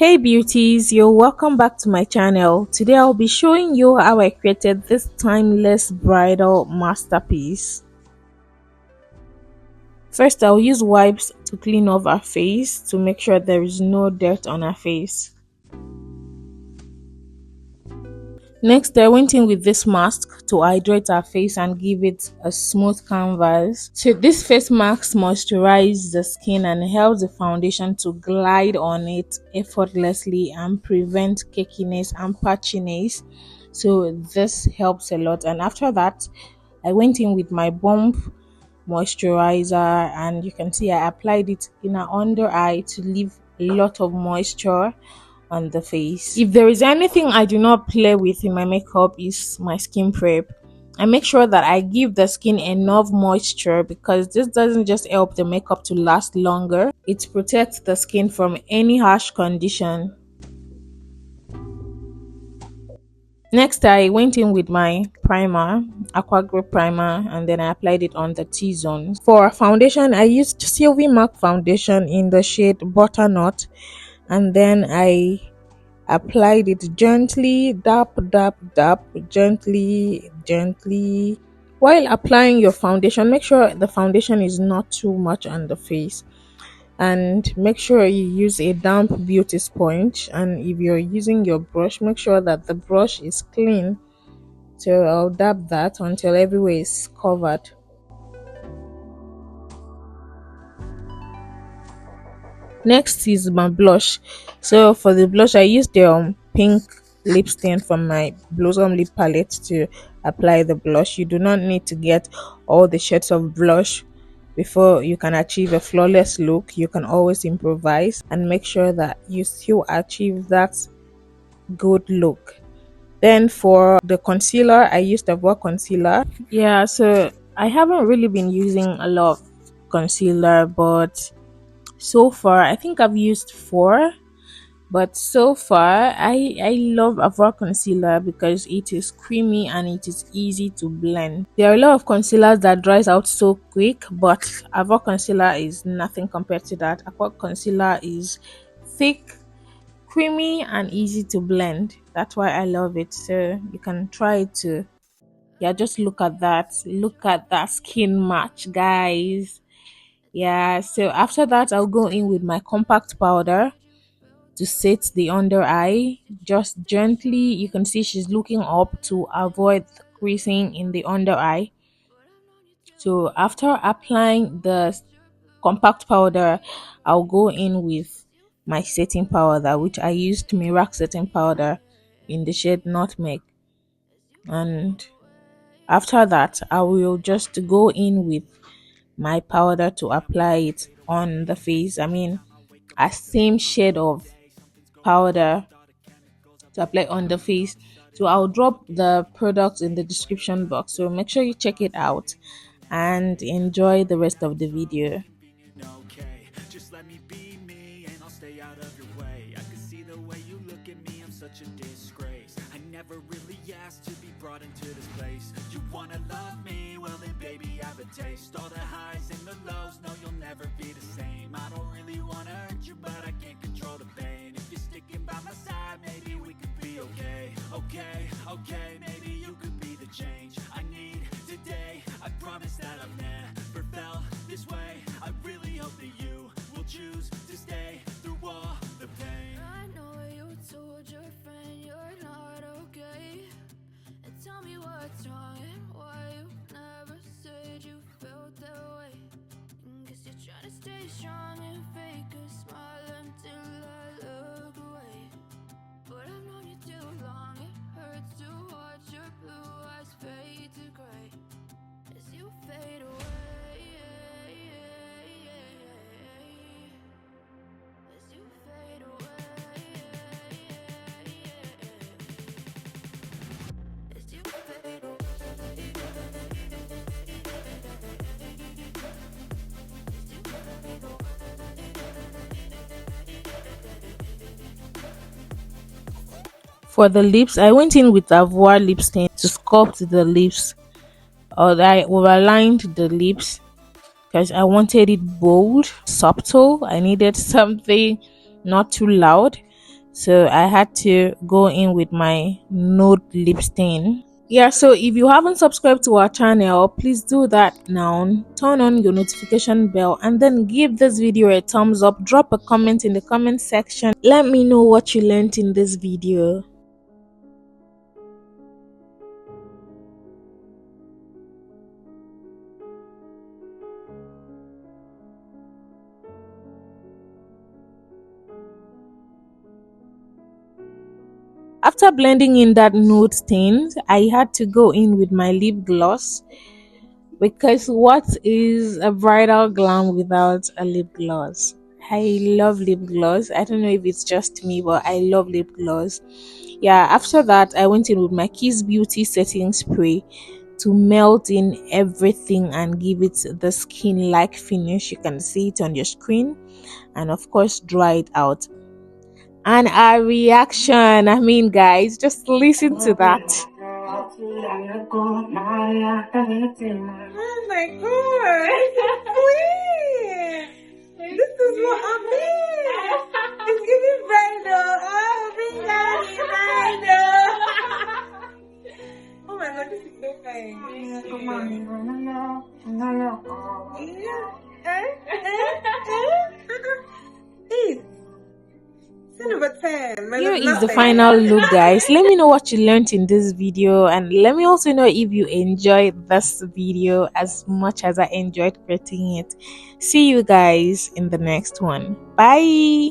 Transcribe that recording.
Hey beauties, you're welcome back to my channel. Today I'll be showing you how I created this timeless bridal masterpiece. First, I'll use wipes to clean off her face to make sure there is no dirt on her face. Next, I went in with this mask to hydrate our face and give it a smooth canvas. So this face mask moisturizes the skin and helps the foundation to glide on it effortlessly and prevent cakiness and patchiness. So this helps a lot. And after that, I went in with my bump moisturizer, and you can see I applied it in her under eye to leave a lot of moisture on the face. If there is anything I do not play with in my makeup is my skin prep. I make sure that I give the skin enough moisture because this doesn't just help the makeup to last longer, it protects the skin from any harsh condition. Next, I went in with my primer, Aqua primer, and then I applied it on the T-zone. For foundation, I used Sylvimak foundation in the shade Butternut, and then I applied it gently, dab, gently. While applying your foundation, make sure the foundation is not too much on the face, and make sure you use a damp beauty sponge. And if you're using your brush, make sure that the brush is clean. So I'll dab that until everywhere is covered. Next is my blush. So for the blush, I used the pink lip stain from my Blossom lip palette to apply the blush. You do not need to get all the shades of blush before you can achieve a flawless look. You can always improvise and make sure that you still achieve that good look. Then for the concealer, I used the Avour concealer. Yeah, so I haven't really been using a lot of concealer, but so far I think I've used 4, but so far I love Avour concealer because it is creamy and it is easy to blend. There are a lot of concealers that dries out so quick, but Avour concealer is nothing compared to that. Avour concealer is thick, creamy, and easy to blend. That's why I love it. So you can try it too. Yeah, just look at that, skin match, guys. Yeah, so after that, I'll go in with my compact powder to set the under eye. Just gently, you can see she's looking up to avoid creasing in the under eye. So after applying the compact powder, I'll go in with my setting powder, which I used Merak setting powder in the shade Nutmeg. And after that, I will just go in with my powder to apply it on the face. I mean, a same shade of powder to apply on the face. So I'll drop the products in the description box, so make sure you check it out and enjoy the rest of the video. Okay, just let me be me and I'll stay out of your way. I can see the way you look at me, I'm such a disgrace. I never really asked to be brought into this place. You wanna love me? Well then baby I have a taste. All the highs and the lows, no you'll never be the same. I don't really wanna hurt you but I can't control the pain. If you're sticking by my side, maybe we could be okay. Okay, maybe you could be the change I need today. I promise that I've never felt this way. I really hope that you will choose to stay through all the pain. I know you told your friend you're not okay, and tell me what's wrong and why you never said you felt that way. Guess you're trying to stay strong and fake a smile until I look away. But I've known you too long, it hurts to watch your blue eyes fade to gray as you fade away. As you fade away. As you fade away. For the lips, I went in with Avour lip stain to sculpt the lips, or I overlined the lips because I wanted it bold, subtle. I needed something not too loud. so I had to go in with my nude lip stain. Yeah, so if you haven't subscribed to our channel, please do that now. Turn on your notification bell and then give this video a thumbs up. Drop a comment in the comment section. Let me know what you learned in this video. After blending in that nude stain, I had to go in with my lip gloss, because what is a bridal glam without a lip gloss? I love lip gloss. I don't know if it's just me, but I love lip gloss. Yeah, after that, I went in with my Kiss Beauty setting spray to melt in everything and give it the skin like finish. You can see it on your screen, and of course, dry it out. And our reaction, I mean, guys, just listen to that. Oh my god! Queen! This is what I mean! It's giving bridal! Oh, bring down the bridal! Oh my god, this is so fine! Come on! Here is the final look, guys. Let me know what you learned in this video, and let me also know if you enjoyed this video as much as I enjoyed creating it. See you guys in the next one. Bye.